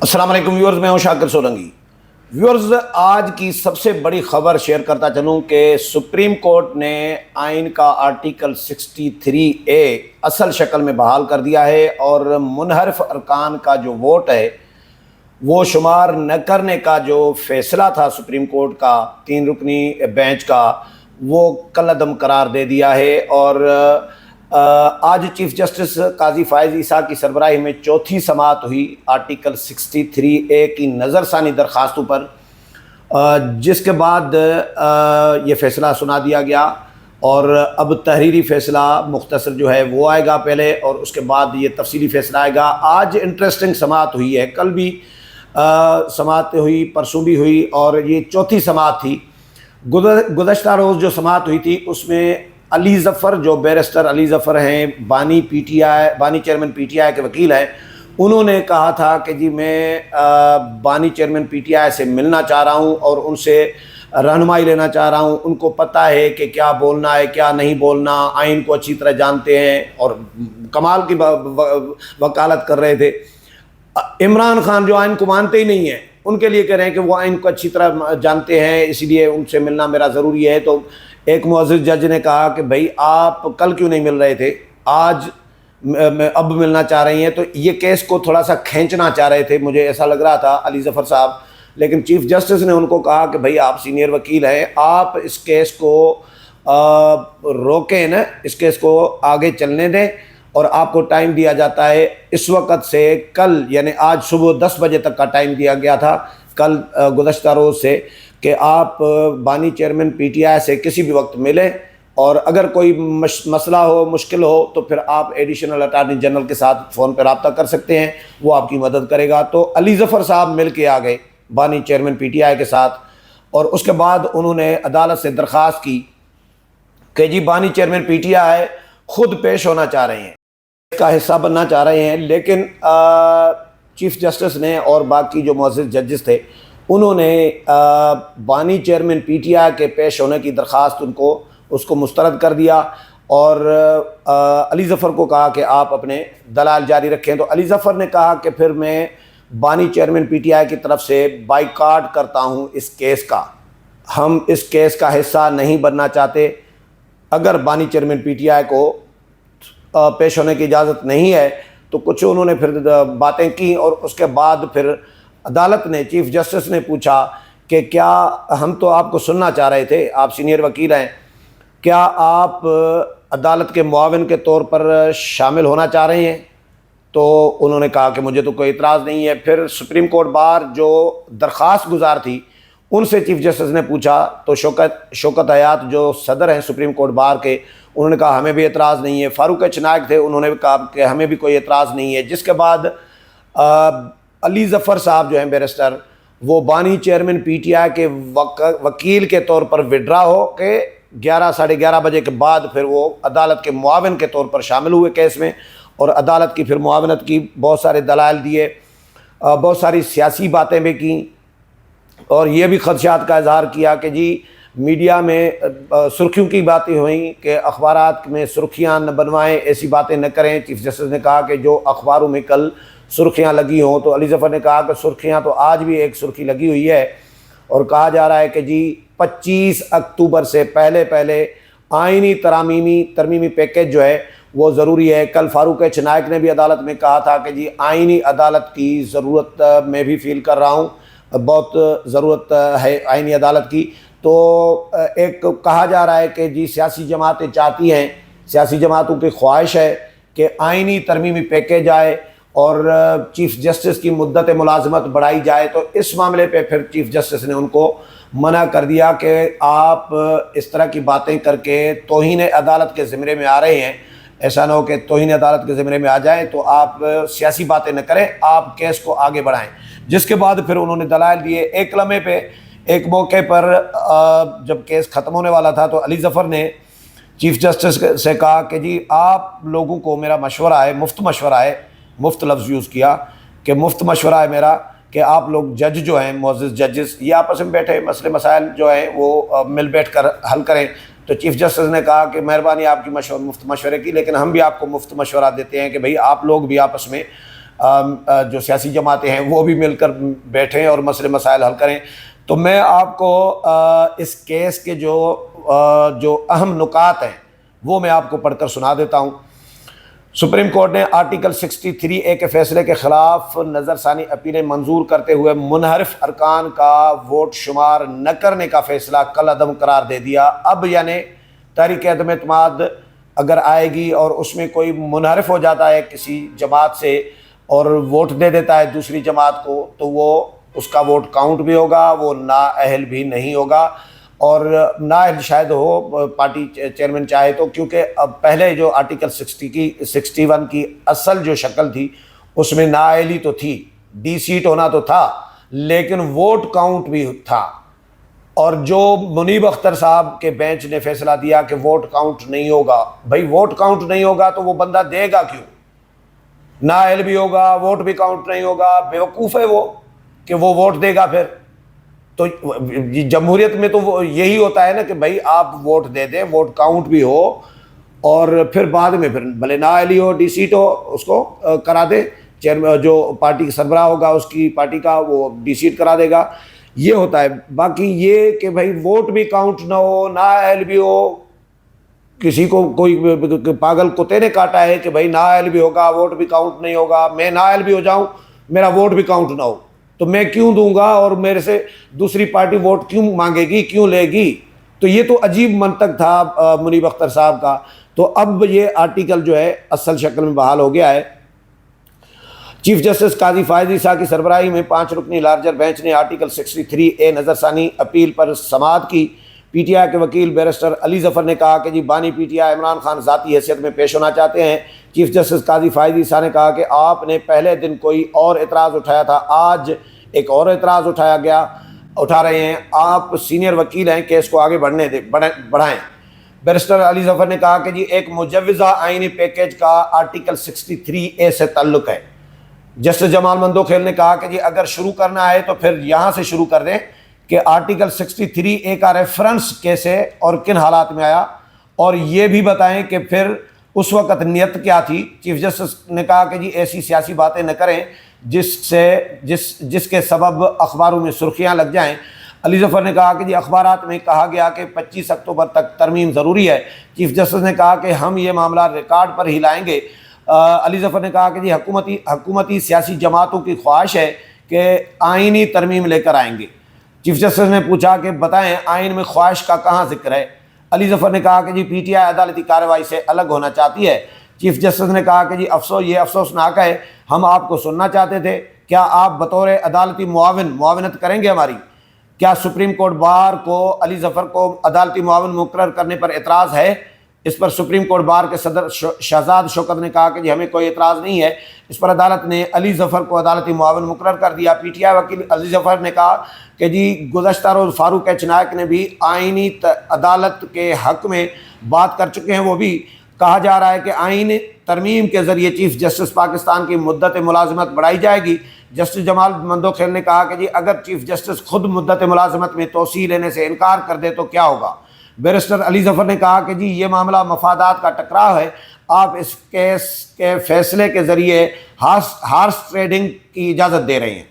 السلام علیکم ویورز، میں ہوں شاکر سولنگی۔ ویورز، آج کی سب سے بڑی خبر شیئر کرتا چلوں کہ سپریم کورٹ نے آئین کا آرٹیکل 63A اصل شکل میں بحال کر دیا ہے اور منحرف ارکان کا جو ووٹ ہے وہ شمار نہ کرنے کا جو فیصلہ تھا سپریم کورٹ کا 3 رکنی بینچ کا، وہ کالعدم قرار دے دیا ہے۔ اور آج چیف جسٹس قاضی فائز عیسیٰ کی سربراہی میں چوتھی سماعت ہوئی آرٹیکل 63A کی نظر ثانی درخواستوں پر، جس کے بعد یہ فیصلہ سنا دیا گیا اور اب تحریری فیصلہ مختصر جو ہے وہ آئے گا پہلے، اور اس کے بعد یہ تفصیلی فیصلہ آئے گا۔ آج انٹرسٹنگ سماعت ہوئی ہے، کل بھی سماعت ہوئی، پرسوں بھی ہوئی، اور یہ چوتھی سماعت تھی۔ گزشتہ روز جو سماعت ہوئی تھی اس میں علی ظفر، جو بیرسٹر علی ظفر ہیں، بانی چیئرمین پی ٹی آئی کے وکیل ہیں، انہوں نے کہا تھا کہ جی میں بانی چیئرمین پی ٹی آئی سے ملنا چاہ رہا ہوں اور ان سے رہنمائی لینا چاہ رہا ہوں۔ ان کو پتہ ہے کہ کیا بولنا ہے کیا نہیں بولنا، آئین کو اچھی طرح جانتے ہیں اور کمال کی وکالت کر رہے تھے۔ عمران خان جو آئین کو مانتے ہی نہیں ہیں، ان کے لیے کہہ رہے ہیں کہ وہ آئین کو اچھی طرح جانتے ہیں، اسی لیے ان سے ملنا میرا ضروری ہے۔ تو ایک معزز جج نے کہا کہ بھائی آپ کل کیوں نہیں مل رہے تھے، آج اب ملنا چاہ رہی ہیں؟ تو یہ کیس کو تھوڑا سا کھینچنا چاہ رہے تھے، مجھے ایسا لگ رہا تھا علی ظفر صاحب، لیکن چیف جسٹس نے ان کو کہا کہ بھائی آپ سینئر وکیل ہیں، آپ اس کیس کو روکیں نا، اس کیس کو آگے چلنے دیں، اور آپ کو ٹائم دیا جاتا ہے اس وقت سے کل، یعنی آج صبح 10 بجے تک کا ٹائم دیا گیا تھا کل گزشتہ روز سے، کہ آپ بانی چیئرمین پی ٹی آئی سے کسی بھی وقت ملیں، اور اگر کوئی مسئلہ ہو، مشکل ہو، تو پھر آپ ایڈیشنل اٹارنی جنرل کے ساتھ فون پہ رابطہ کر سکتے ہیں، وہ آپ کی مدد کرے گا۔ تو علی ظفر صاحب مل کے آ گئے بانی چیئرمین پی ٹی آئی کے ساتھ، اور اس کے بعد انہوں نے عدالت سے درخواست کی کہ جی بانی چیئرمین پی ٹی آئی خود پیش ہونا چاہ رہے ہیں، اس کا حصہ بننا چاہ رہے ہیں، لیکن چیف جسٹس نے اور باقی جو معزز ججز تھے انہوں نے بانی چیئرمین پی ٹی آئی کے پیش ہونے کی درخواست اس کو مسترد کر دیا، اور علی ظفر کو کہا کہ آپ اپنے دلائل جاری رکھیں۔ تو علی ظفر نے کہا کہ پھر میں بانی چیئرمین پی ٹی آئی کی طرف سے بائیکاٹ کرتا ہوں اس کیس کا، ہم اس کیس کا حصہ نہیں بننا چاہتے۔ اگر بانی چیئرمین پی ٹی آئی کو پیش ہونے کی اجازت نہیں ہے تو کچھ انہوں نے پھر باتیں کی، اور اس کے بعد پھر عدالت نے، چیف جسٹس نے پوچھا کہ کیا ہم تو آپ کو سننا چاہ رہے تھے، آپ سینئر وکیل ہیں، کیا آپ عدالت کے معاون کے طور پر شامل ہونا چاہ رہے ہیں؟ تو انہوں نے کہا کہ مجھے تو کوئی اعتراض نہیں ہے۔ پھر سپریم کورٹ بار جو درخواست گزار تھی ان سے چیف جسٹس نے پوچھا، تو شوکت حیات جو صدر ہیں سپریم کورٹ بار کے، انہوں نے کہا ہمیں بھی اعتراض نہیں ہے۔ فاروق ایچ نائک تھے، انہوں نے بھی کہا کہ ہمیں بھی کوئی اعتراض نہیں ہے۔ جس کے بعد علی ظفر صاحب جو ہیں بیرسٹر، وہ بانی چیئرمین پی ٹی آئی کے وکیل کے طور پر وڈرا ہو کے 11 بجے کے بعد پھر وہ عدالت کے معاون کے طور پر شامل ہوئے کیس میں، اور عدالت کی پھر معاونت کی، بہت سارے دلائل دیے، بہت ساری سیاسی باتیں بھی کیں، اور یہ بھی خدشات کا اظہار کیا کہ جی میڈیا میں سرخیوں کی باتیں ہوئیں کہ اخبارات میں سرخیاں نہ بنوائیں، ایسی باتیں نہ کریں۔ چیف جسٹس نے کہا کہ جو اخباروں میں کل سرخیاں لگی ہوں، تو علی ظفر نے کہا کہ سرخیاں تو آج بھی ایک سرخی لگی ہوئی ہے، اور کہا جا رہا ہے کہ جی 25 اکتوبر سے پہلے آئینی ترمیمی پیکیج جو ہے وہ ضروری ہے۔ کل فاروق ایچ نائک نے بھی عدالت میں کہا تھا کہ جی آئینی عدالت کی ضرورت میں بھی فیل کر رہا ہوں، بہت ضرورت ہے آئینی عدالت کی۔ تو ایک کہا جا رہا ہے کہ جی سیاسی جماعتیں چاہتی ہیں، سیاسی جماعتوں کی خواہش ہے کہ آئینی ترمیمی پیکیج آئے اور چیف جسٹس کی مدت ملازمت بڑھائی جائے۔ تو اس معاملے پہ پھر چیف جسٹس نے ان کو منع کر دیا کہ آپ اس طرح کی باتیں کر کے توہین عدالت کے زمرے میں آ رہے ہیں، ایسا نہ ہو کہ توہین عدالت کے زمرے میں آ جائیں، تو آپ سیاسی باتیں نہ کریں، آپ کیس کو آگے بڑھائیں۔ جس کے بعد پھر انہوں نے دلائل دیے۔ ایک لمحے پہ، ایک موقع پر جب کیس ختم ہونے والا تھا تو علی ظفر نے چیف جسٹس سے کہا کہ جی آپ لوگوں کو میرا مشورہ ہے، مفت مشورہ ہے، مفت لفظ یوز کیا کہ مفت مشورہ ہے میرا، کہ آپ لوگ جج جو ہیں، معزز ججز، یہ آپس میں بیٹھے مسئلے مسائل جو ہیں وہ مل بیٹھ کر حل کریں۔ تو چیف جسٹس نے کہا کہ مہربانی آپ کی مفت مشورے کی، لیکن ہم بھی آپ کو مفت مشورہ دیتے ہیں کہ بھئی آپ لوگ بھی آپس میں جو سیاسی جماعتیں ہیں وہ بھی مل کر بیٹھیں اور مسئلے مسائل حل کریں۔ تو میں آپ کو اس کیس کے جو اہم نکات ہیں وہ میں آپ کو پڑھ کر سنا دیتا ہوں۔ سپریم کورٹ نے آرٹیکل 63A کے فیصلے کے خلاف نظر ثانی اپیلیں منظور کرتے ہوئے منحرف ارکان کا ووٹ شمار نہ کرنے کا فیصلہ کل عدم قرار دے دیا۔ اب یعنی تحریک عدم اعتماد اگر آئے گی اور اس میں کوئی منحرف ہو جاتا ہے کسی جماعت سے اور ووٹ دے دیتا ہے دوسری جماعت کو، تو وہ اس کا ووٹ کاؤنٹ بھی ہوگا، وہ نااہل بھی نہیں ہوگا، اور نااہل شاید ہو پارٹی چیئرمین چاہے تو، کیونکہ اب پہلے جو آرٹیکل 61 کی اصل جو شکل تھی اس میں نااہلی تو تھی، ڈی سیٹ ہونا تو تھا لیکن ووٹ کاؤنٹ بھی تھا، اور جو منیب اختر صاحب کے بینچ نے فیصلہ دیا کہ ووٹ کاؤنٹ نہیں ہوگا، بھائی ووٹ کاؤنٹ نہیں ہوگا تو وہ بندہ دے گا کیوں؟ نااہل بھی ہوگا، ووٹ بھی کاؤنٹ نہیں ہوگا، بیوقوف ہے وہ کہ وہ ووٹ دے گا پھر؟ تو جمہوریت میں تو وہ یہی ہوتا ہے نا کہ بھائی آپ ووٹ دے دیں، ووٹ کاؤنٹ بھی ہو، اور پھر بعد میں پھر بھلے نااہلی ہو، ڈی سیٹ ہو، اس کو کرا دے، چیئرمین جو پارٹی کا سربراہ ہوگا اس کی پارٹی کا وہ ڈی سیٹ کرا دے گا، یہ ہوتا ہے۔ باقی یہ کہ بھائی ووٹ بھی کاؤنٹ نہ ہو، نااہل بھی ہو، کسی کو کوئی پاگل کتے نے کاٹا ہے کہ بھائی نااہل بھی ہوگا، ووٹ بھی کاؤنٹ نہیں ہوگا، میں نااہل بھی ہو جاؤں، میرا ووٹ بھی کاؤنٹ نہ ہو تو میں کیوں دوں گا، اور میرے سے دوسری پارٹی ووٹ کیوں مانگے گی، کیوں لے گی؟ تو یہ تو عجیب منطق تھا منیب اختر صاحب کا۔ تو اب یہ آرٹیکل جو ہے اصل شکل میں بحال ہو گیا ہے۔ چیف جسٹس قاضی فائز عیسیٰ کی سربراہی میں 5 رکنی لارجر بینچ نے آرٹیکل 63A نظر ثانی اپیل پر سماعت کی۔ پی ٹی آئی کے وکیل بیرسٹر علی ظفر نے کہا کہ بانی P T I Imran Khan ذاتی حیثیت میں پیش ہونا چاہتے ہیں۔ چیف جسٹس قاضی فائز عیسیٰ نے کہا کہ آپ نے پہلے دن کوئی اور اعتراض اٹھایا تھا، آج ایک اور اعتراض اٹھا رہے ہیں، آپ سینئر وکیل ہیں، کیس کو آگے بڑھائیں۔ بیرسٹر علی ظفر نے کہا کہ ایک مجوزہ آئینی پیکیج کا آرٹیکل 63A سے تعلق ہے۔ جسٹس جمال مندوخیل نے کہا کہ اگر شروع کرنا ہے تو پھر یہاں سے شروع کر دیں کہ آرٹیکل 63A کا ریفرنس کیسے اور کن حالات میں آیا، اور یہ بھی بتائیں کہ پھر اس وقت نیت کیا تھی۔ چیف جسٹس نے کہا کہ ایسی سیاسی باتیں نہ کریں جس کے سبب اخباروں میں سرخیاں لگ جائیں۔ علی ظفر نے کہا کہ اخبارات میں کہا گیا کہ 25 اکتوبر تک ترمیم ضروری ہے۔ چیف جسٹس نے کہا کہ ہم یہ معاملہ ریکارڈ پر ہی لائیں گے۔ علی ظفر نے کہا کہ حکومتی سیاسی جماعتوں کی خواہش ہے کہ آئینی ترمیم لے کر آئیں گے۔ چیف جسٹس نے پوچھا کہ بتائیں آئین میں خواہش کا کہاں ذکر ہے؟ علی ظفر نے کہا کہ پی ٹی آئی عدالتی کارروائی سے الگ ہونا چاہتی ہے۔ چیف جسٹس نے کہا کہ یہ افسوسناک ہے، ہم آپ کو سننا چاہتے تھے، کیا آپ بطور عدالتی معاونت کریں گے ہماری؟ کیا سپریم کورٹ بار کو علی ظفر کو عدالتی معاون مقرر کرنے پر اعتراض ہے؟ اس پر سپریم کورٹ بار کے صدر شہزاد شوکت نے کہا کہ ہمیں کوئی اعتراض نہیں ہے۔ اس پر عدالت نے علی ظفر کو عدالتی معاون مقرر کر دیا۔ پی ٹی آئی وکیل علی ظفر نے کہا کہ گزشتہ روز فاروق ایچ نائک نے بھی آئینی عدالت کے حق میں بات کر چکے ہیں۔ وہ بھی کہا جا رہا ہے کہ آئین ترمیم کے ذریعے چیف جسٹس پاکستان کی مدت ملازمت بڑھائی جائے گی۔ جسٹس جمال مندوخیل نے کہا کہ اگر چیف جسٹس خود مدت ملازمت میں توسیع لینے سے انکار کر دے تو کیا ہوگا؟ بیرسٹر علی ظفر نے کہا کہ یہ معاملہ مفادات کا ٹکراؤ ہے، آپ اس کیس کے فیصلے کے ذریعے ہارس ٹریڈنگ کی اجازت دے رہے ہیں۔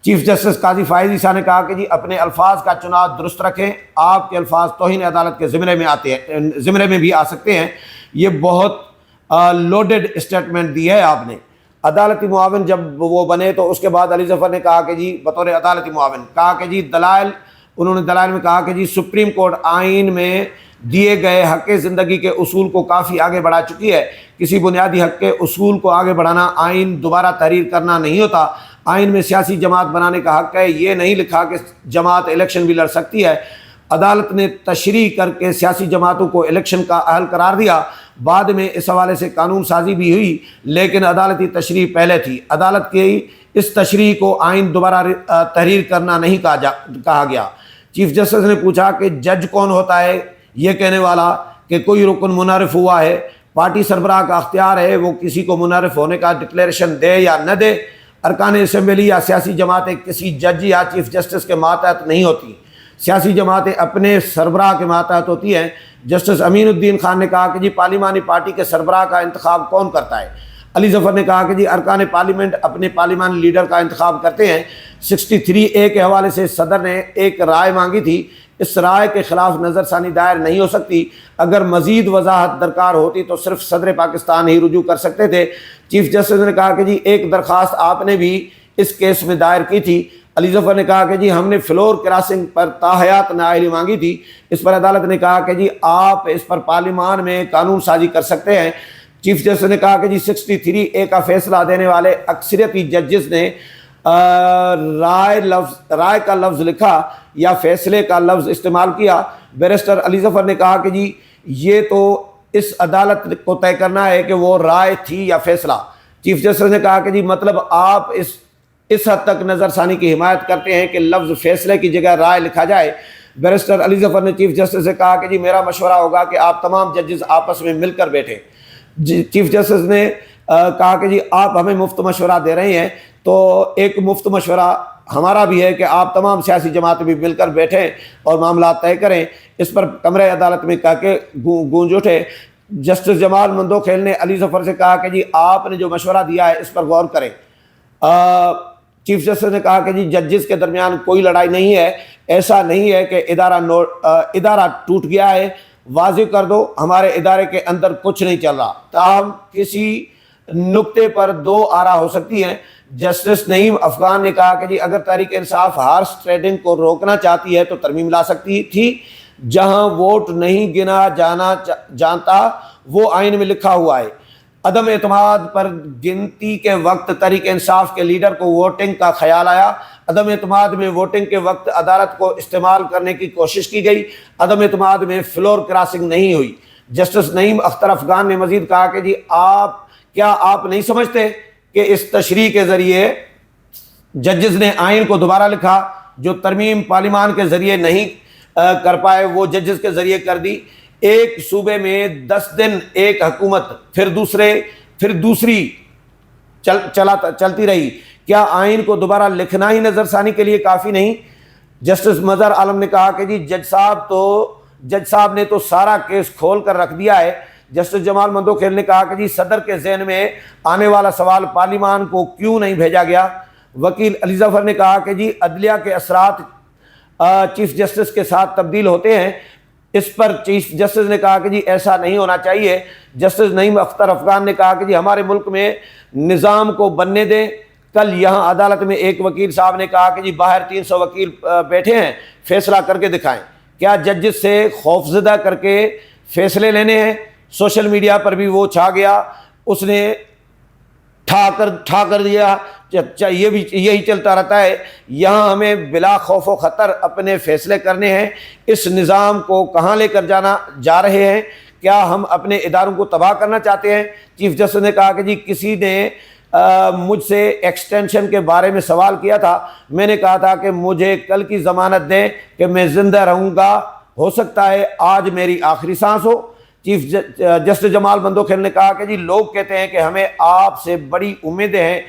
چیف جسٹس قاضی فائز عیسیٰ نے کہا کہ اپنے الفاظ کا چناؤ درست رکھیں، آپ کے الفاظ توہین عدالت کے زمرے میں بھی آ سکتے ہیں۔ یہ بہت لوڈڈ اسٹیٹمنٹ دی ہے آپ نے۔ عدالتی معاون جب وہ بنے تو اس کے بعد علی ظفر نے کہا کہ بطور عدالتی معاون کہا کہ انہوں نے دلائل میں کہا کہ سپریم کورٹ آئین میں دیے گئے حق زندگی کے اصول کو کافی آگے بڑھا چکی ہے۔ کسی بنیادی حق کے اصول کو آگے بڑھانا آئین دوبارہ تحریر کرنا نہیں ہوتا۔ آئین میں سیاسی جماعت بنانے کا حق ہے، یہ نہیں لکھا کہ جماعت الیکشن بھی لڑ سکتی ہے۔ عدالت نے تشریح کر کے سیاسی جماعتوں کو الیکشن کا اہل قرار دیا، بعد میں اس حوالے سے قانون سازی بھی ہوئی، لیکن عدالتی تشریح پہلے تھی۔ عدالت کی اس تشریح کو آئین دوبارہ تحریر کرنا نہیں کہا گیا۔ چیف جسٹس نے پوچھا کہ جج کون ہوتا ہے یہ کہنے والا کہ کوئی رکن منحرف ہوا ہے؟ پارٹی سربراہ کا اختیار ہے وہ کسی کو منحرف ہونے کا ڈکلیریشن دے یا نہ دے۔ ارکان اسمبلی یا سیاسی جماعتیں کسی جج یا چیف جسٹس کے ماتحت نہیں ہوتی، سیاسی جماعتیں اپنے سربراہ کے ماتحت ہوتی ہیں۔ جسٹس امین الدین خان نے کہا کہ پارلیمانی پارٹی کے سربراہ کا انتخاب کون کرتا ہے؟ علی ظفر نے کہا کہ جی ارکان پارلیمنٹ اپنے پارلیمانی لیڈر کا انتخاب کرتے ہیں۔ 63A کے حوالے سے صدر نے ایک رائے مانگی تھی، اس رائے کے خلاف نظر ثانی دائر نہیں ہو سکتی، اگر مزید وضاحت درکار ہوتی تو صرف صدر پاکستان ہی رجوع کر سکتے تھے۔ چیف جسٹس نے کہا کہ جی ایک درخواست آپ نے بھی اس کیس میں دائر کی تھی۔ علی ظفر نے کہا کہ جی ہم نے فلور کراسنگ پر تاحیات نااہلی مانگی تھی، اس پر عدالت نے کہا کہ جی آپ اس پر پارلیمان میں قانون سازی کر سکتے ہیں۔ چیف جسٹس نے کہا کہ جی 63A کا فیصلہ دینے والے اکثریتی ججز نے رائے کا لفظ لکھا یا فیصلے کا لفظ استعمال کیا۔ بیرسٹر علی ظفر نے کہا کہ جی یہ تو اس عدالت کو طے کرنا ہے کہ وہ رائے تھی یا فیصلہ۔ چیف جسٹس نے کہا کہ جی مطلب آپ اس حد تک نظر ثانی کی حمایت کرتے ہیں کہ لفظ فیصلے کی جگہ رائے لکھا جائے۔ بیرسٹر علی ظفر نے چیف جسٹس سے کہا کہ جی میرا مشورہ ہوگا کہ آپ تمام ججز آپس میں مل کر بیٹھیں۔ چیف جسٹس نے کہا کہ جی آپ ہمیں مفت مشورہ دے رہے ہیں تو ایک مفت مشورہ ہمارا بھی ہے کہ آپ تمام سیاسی جماعتیں بھی مل کر بیٹھیں اور معاملات طے کریں۔ اس پر کمرہ عدالت میں کہا کہ گونج اٹھے۔ جسٹس جمال مندوخیل نے علی ظفر سے کہا کہ جی آپ نے جو مشورہ دیا ہے اس پر غور کریں۔ چیف جسٹس نے کہا کہ جی ججز کے درمیان کوئی لڑائی نہیں ہے، ایسا نہیں ہے کہ ادارہ ٹوٹ گیا ہے، واضح کر دو ہمارے ادارے کے اندر کچھ نہیں چل رہا، تاہم کسی نقطے پر دو آرا ہو سکتی ہیں۔ جسٹس نعیم افغان نے کہا کہ جی اگر تحریک انصاف ہارس ٹریڈنگ کو روکنا چاہتی ہے تو ترمیم لا سکتی تھی، جہاں ووٹ نہیں گنا جانتا وہ آئین میں لکھا ہوا ہے۔ عدم اعتماد پر گنتی کے وقت تحریک انصاف کے لیڈر کو ووٹنگ کا خیال آیا، عدم اعتماد میں ووٹنگ کے وقت عدالت کو استعمال کرنے کی کوشش کی گئی، عدم اعتماد میں فلور کراسنگ نہیں ہوئی۔ جسٹس نعیم اختر افغان نے مزید کہا کہ جی کیا آپ نہیں سمجھتے کہ اس تشریح کے ذریعے ججز نے آئین کو دوبارہ لکھا، جو ترمیم پارلیمان کے ذریعے نہیں کر پائے وہ ججز کے ذریعے کر دی۔ ایک صوبے میں 10 دن ایک حکومت پھر دوسری چلتی رہی، کیا آئین کو دوبارہ لکھنا ہی نظر ثانی کے لیے کافی نہیں؟ جسٹس مظہر عالم نے کہا کہ جی جج صاحب نے تو سارا کیس کھول کر رکھ دیا ہے۔ جسٹس جمال مندوخیل نے کہا کہ جی صدر کے ذہن میں آنے والا سوال پارلیمان کو کیوں نہیں بھیجا گیا؟ وکیل علی ظفر نے کہا کہ جی عدلیہ کے اثرات چیف جسٹس کے ساتھ تبدیل ہوتے ہیں، اس پر چیف جسٹس نے کہا کہ جی ایسا نہیں ہونا چاہیے۔ جسٹس نعیم اختر افغان نے کہا کہ جی ہمارے ملک میں نظام کو بننے دیں۔ کل یہاں عدالت میں ایک وکیل صاحب نے کہا کہ جی باہر 300 وکیل بیٹھے ہیں، فیصلہ کر کے دکھائیں۔ کیا ججز سے خوفزدہ کر کے فیصلے لینے ہیں؟ سوشل میڈیا پر بھی وہ چھا گیا، اس نے ٹھا کر دیا، یہ بھی یہی چلتا رہتا ہے۔ یہاں ہمیں بلا خوف و خطر اپنے فیصلے کرنے ہیں۔ اس نظام کو کہاں لے کر جا رہے ہیں؟ کیا ہم اپنے اداروں کو تباہ کرنا چاہتے ہیں؟ چیف جسٹس نے کہا کہ جی کسی نے مجھ سے ایکسٹینشن کے بارے میں سوال کیا تھا، میں نے کہا تھا کہ مجھے کل کی ضمانت دیں کہ میں زندہ رہوں گا، ہو سکتا ہے آج میری آخری سانس ہو۔ چیف جسٹس جمال مندوخیل نے کہا کہ جی لوگ کہتے ہیں کہ ہمیں آپ سے بڑی امیدیں ہیں،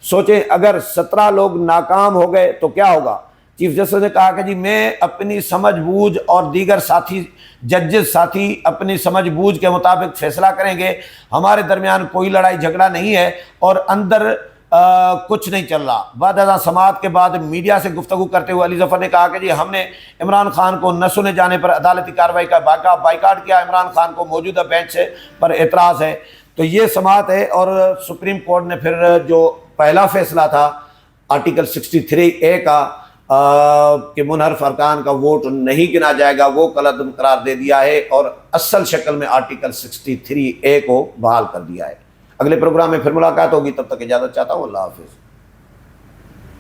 سوچیں اگر 17 لوگ ناکام ہو گئے تو کیا ہوگا؟ چیف جسٹس نے کہا کہ جی میں اپنی سمجھ بوجھ اور دیگر ججز ساتھی اپنی سمجھ بوجھ کے مطابق فیصلہ کریں گے، ہمارے درمیان کوئی لڑائی جھگڑا نہیں ہے اور اندر کچھ نہیں چل رہا۔ بعد ازاں سماعت کے بعد میڈیا سے گفتگو کرتے ہوئے علی ظفر نے کہا کہ جی ہم نے عمران خان کو نہ سنے جانے پر عدالتی کارروائی کا بائیکاٹ کیا، عمران خان کو موجودہ بینچ پر اعتراض ہے۔ تو یہ سماعت ہے اور سپریم کورٹ نے پھر جو پہلا فیصلہ تھا آرٹیکل 63A کا کہ منحرف ارکان کا ووٹ نہیں گنا جائے گا، وہ کالعدم قرار دے دیا ہے اور اصل شکل میں آرٹیکل 63A کو بحال کر دیا ہے۔ اگلے پروگرام میں پھر ملاقات ہوگی، تب تک اجازت چاہتا ہوں، اللہ حافظ۔